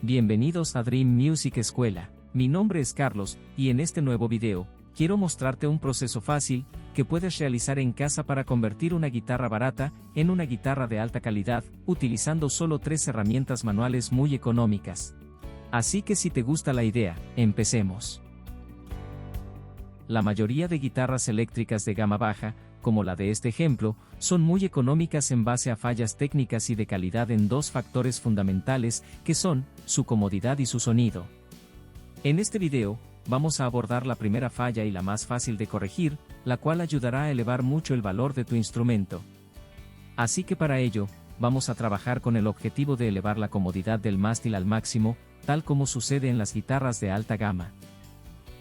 Bienvenidos a Dream Music Escuela. Mi nombre es Carlos, y en este nuevo video, quiero mostrarte un proceso fácil, que puedes realizar en casa para convertir una guitarra barata, en una guitarra de alta calidad, utilizando solo 3 herramientas manuales muy económicas. Así que si te gusta la idea, empecemos. La mayoría de guitarras eléctricas de gama baja, como la de este ejemplo, son muy económicas en base a fallas técnicas y de calidad en 2 factores fundamentales, que son, su comodidad y su sonido. En este video, vamos a abordar la primera falla y la más fácil de corregir, la cual ayudará a elevar mucho el valor de tu instrumento. Así que para ello, vamos a trabajar con el objetivo de elevar la comodidad del mástil al máximo, tal como sucede en las guitarras de alta gama.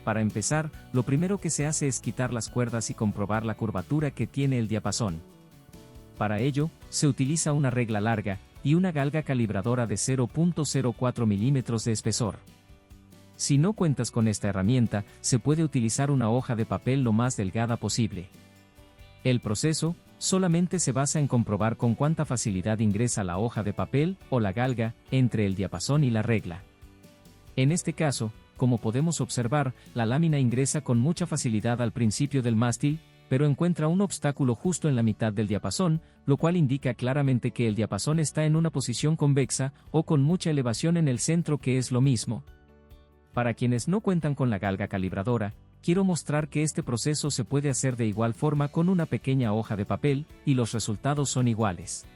Para empezar, lo primero que se hace es quitar las cuerdas y comprobar la curvatura que tiene el diapasón. Para ello, se utiliza una regla larga, y una galga calibradora de 0.04 milímetros de espesor. Si no cuentas con esta herramienta, se puede utilizar una hoja de papel lo más delgada posible. El proceso, solamente se basa en comprobar con cuánta facilidad ingresa la hoja de papel, o la galga, entre el diapasón y la regla. En este caso, como podemos observar, la lámina ingresa con mucha facilidad al principio del mástil, pero encuentra un obstáculo justo en la mitad del diapasón, lo cual indica claramente que el diapasón está en una posición convexa, o con mucha elevación en el centro, que es lo mismo. Para quienes no cuentan con la galga calibradora, quiero mostrar que este proceso se puede hacer de igual forma con una pequeña hoja de papel, y los resultados son iguales.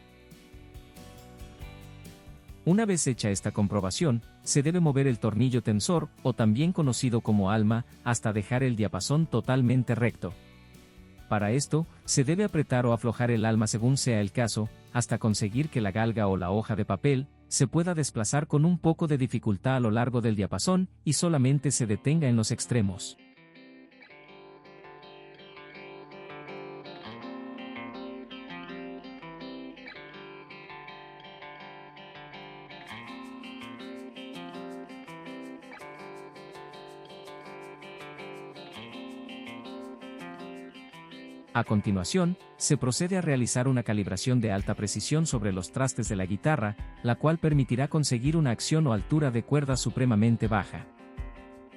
Una vez hecha esta comprobación, se debe mover el tornillo tensor, o también conocido como alma, hasta dejar el diapasón totalmente recto. Para esto, se debe apretar o aflojar el alma según sea el caso, hasta conseguir que la galga o la hoja de papel se pueda desplazar con un poco de dificultad a lo largo del diapasón, y solamente se detenga en los extremos. A continuación, se procede a realizar una calibración de alta precisión sobre los trastes de la guitarra, la cual permitirá conseguir una acción o altura de cuerda supremamente baja.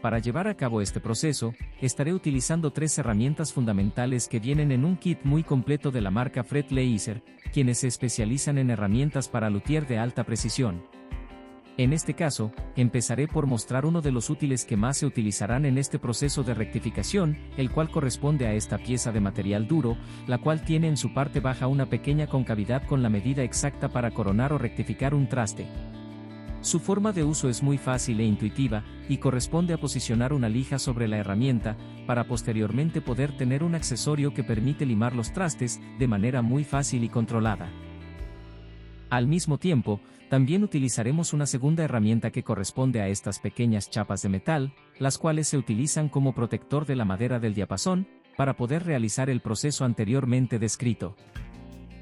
Para llevar a cabo este proceso, estaré utilizando 3 herramientas fundamentales que vienen en un kit muy completo de la marca Fred Laser, quienes se especializan en herramientas para luthier de alta precisión. En este caso, empezaré por mostrar uno de los útiles que más se utilizarán en este proceso de rectificación, el cual corresponde a esta pieza de material duro, la cual tiene en su parte baja una pequeña concavidad con la medida exacta para coronar o rectificar un traste. Su forma de uso es muy fácil e intuitiva, y corresponde a posicionar una lija sobre la herramienta, para posteriormente poder tener un accesorio que permite limar los trastes, de manera muy fácil y controlada. Al mismo tiempo, también utilizaremos una segunda herramienta que corresponde a estas pequeñas chapas de metal, las cuales se utilizan como protector de la madera del diapasón, para poder realizar el proceso anteriormente descrito.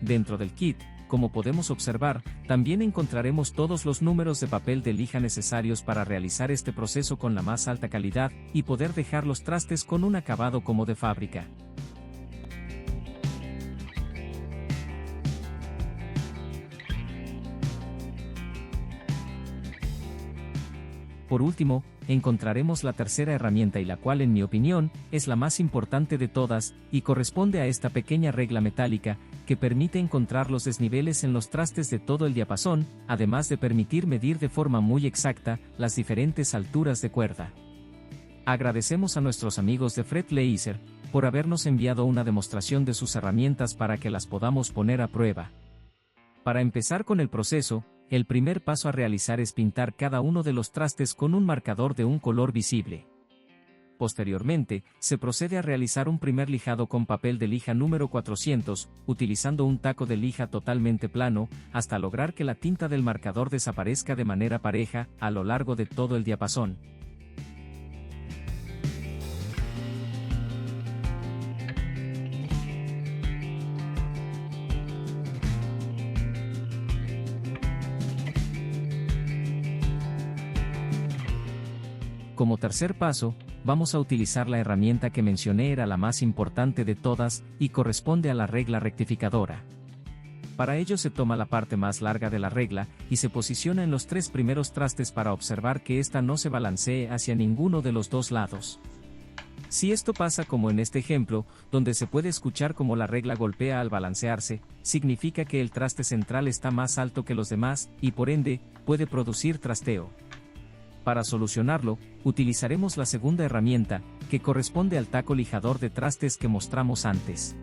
Dentro del kit, como podemos observar, también encontraremos todos los números de papel de lija necesarios para realizar este proceso con la más alta calidad, y poder dejar los trastes con un acabado como de fábrica. Por último, encontraremos la tercera herramienta, y la cual en mi opinión, es la más importante de todas, y corresponde a esta pequeña regla metálica, que permite encontrar los desniveles en los trastes de todo el diapasón, además de permitir medir de forma muy exacta, las diferentes alturas de cuerda. Agradecemos a nuestros amigos de Fred Laser, por habernos enviado una demostración de sus herramientas para que las podamos poner a prueba. Para empezar con el proceso, el primer paso a realizar es pintar cada uno de los trastes con un marcador de un color visible. Posteriormente, se procede a realizar un primer lijado con papel de lija número 400, utilizando un taco de lija totalmente plano, hasta lograr que la tinta del marcador desaparezca de manera pareja, a lo largo de todo el diapasón. Como tercer paso, vamos a utilizar la herramienta que mencioné, era la más importante de todas, y corresponde a la regla rectificadora. Para ello se toma la parte más larga de la regla, y se posiciona en los 3 primeros trastes para observar que ésta no se balancee hacia ninguno de los 2 lados. Si esto pasa como en este ejemplo, donde se puede escuchar cómo la regla golpea al balancearse, significa que el traste central está más alto que los demás, y por ende, puede producir trasteo. Para solucionarlo, utilizaremos la segunda herramienta, que corresponde al taco lijador de trastes que mostramos antes.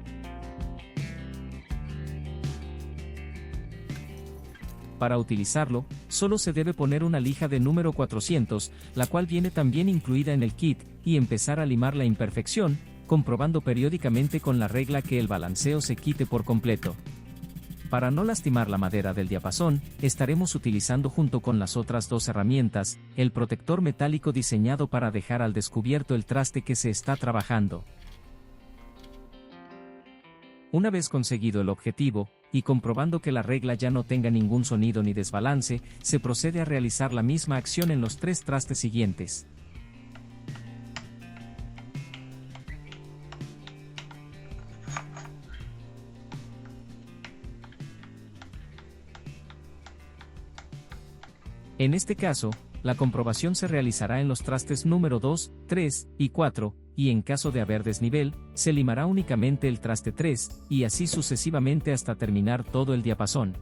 Para utilizarlo, solo se debe poner una lija de número 400, la cual viene también incluida en el kit, y empezar a limar la imperfección, comprobando periódicamente con la regla que el balanceo se quite por completo. Para no lastimar la madera del diapasón, estaremos utilizando junto con las otras 2 herramientas, el protector metálico diseñado para dejar al descubierto el traste que se está trabajando. Una vez conseguido el objetivo, y comprobando que la regla ya no tenga ningún sonido ni desbalance, se procede a realizar la misma acción en los 3 trastes siguientes. En este caso, la comprobación se realizará en los trastes número 2, 3 y 4, y en caso de haber desnivel, se limará únicamente el traste 3, y así sucesivamente hasta terminar todo el diapasón.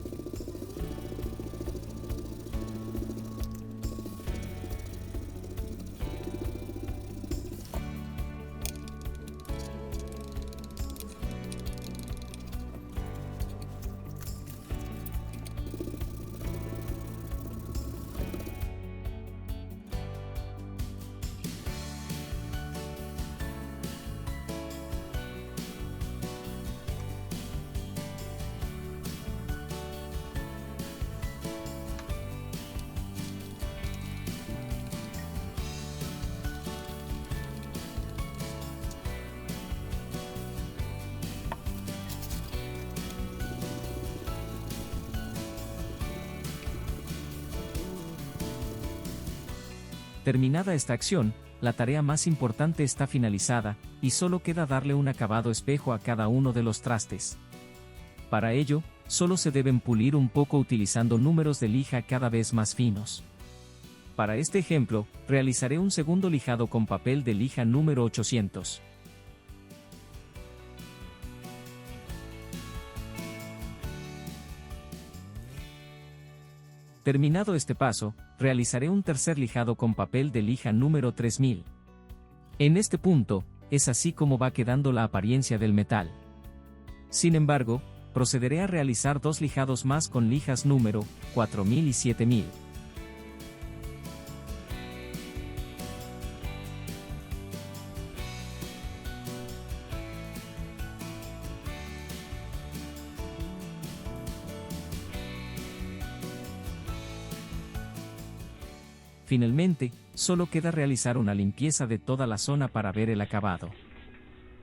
Terminada esta acción, la tarea más importante está finalizada, y solo queda darle un acabado espejo a cada uno de los trastes. Para ello, solo se deben pulir un poco utilizando números de lija cada vez más finos. Para este ejemplo, realizaré un segundo lijado con papel de lija número 800. Terminado este paso, realizaré un tercer lijado con papel de lija número 3000. En este punto, es así como va quedando la apariencia del metal. Sin embargo, procederé a realizar 2 lijados más con lijas número 4000 y 7000. Finalmente, solo queda realizar una limpieza de toda la zona para ver el acabado.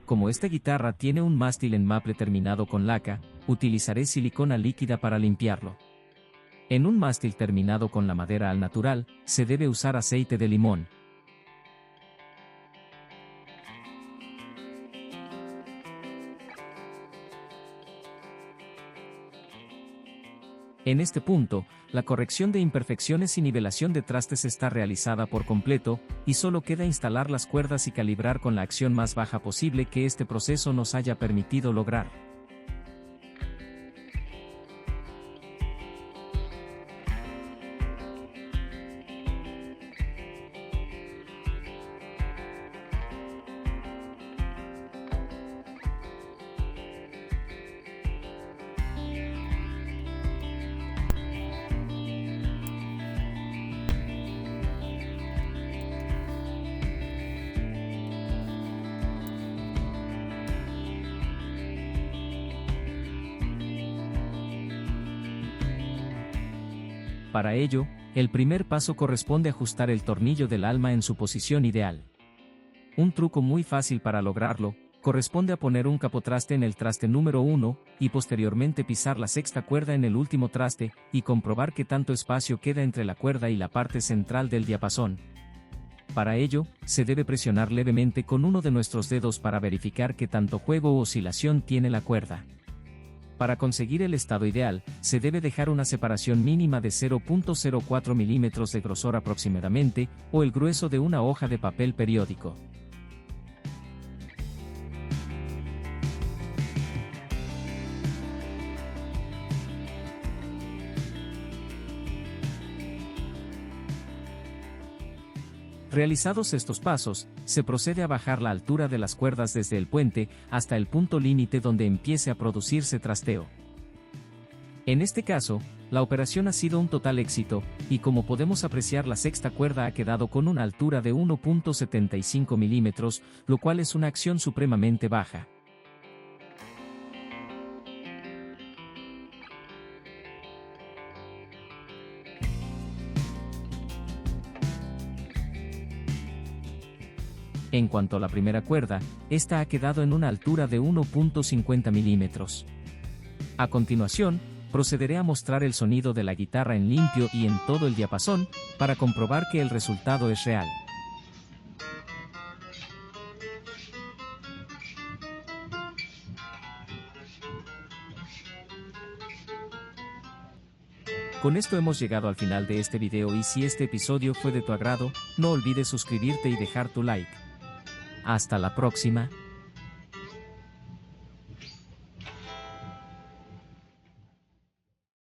Como esta guitarra tiene un mástil en maple terminado con laca, utilizaré silicona líquida para limpiarlo. En un mástil terminado con la madera al natural, se debe usar aceite de limón. En este punto, la corrección de imperfecciones y nivelación de trastes está realizada por completo, y solo queda instalar las cuerdas y calibrar con la acción más baja posible que este proceso nos haya permitido lograr. Para ello, el primer paso corresponde a ajustar el tornillo del alma en su posición ideal. Un truco muy fácil para lograrlo, corresponde a poner un capotraste en el traste número 1, y posteriormente pisar la sexta cuerda en el último traste, y comprobar que tanto espacio queda entre la cuerda y la parte central del diapasón. Para ello, se debe presionar levemente con uno de nuestros dedos para verificar que tanto juego o oscilación tiene la cuerda. Para conseguir el estado ideal, se debe dejar una separación mínima de 0.04 milímetros de grosor aproximadamente, o el grueso de una hoja de papel periódico. Realizados estos pasos, se procede a bajar la altura de las cuerdas desde el puente hasta el punto límite donde empiece a producirse trasteo. En este caso, la operación ha sido un total éxito, y como podemos apreciar, la sexta cuerda ha quedado con una altura de 1.75 milímetros, lo cual es una acción supremamente baja. En cuanto a la primera cuerda, esta ha quedado en una altura de 1.50 milímetros. A continuación, procederé a mostrar el sonido de la guitarra en limpio y en todo el diapasón, para comprobar que el resultado es real. Con esto hemos llegado al final de este video, y si este episodio fue de tu agrado, no olvides suscribirte y dejar tu like. Hasta la próxima.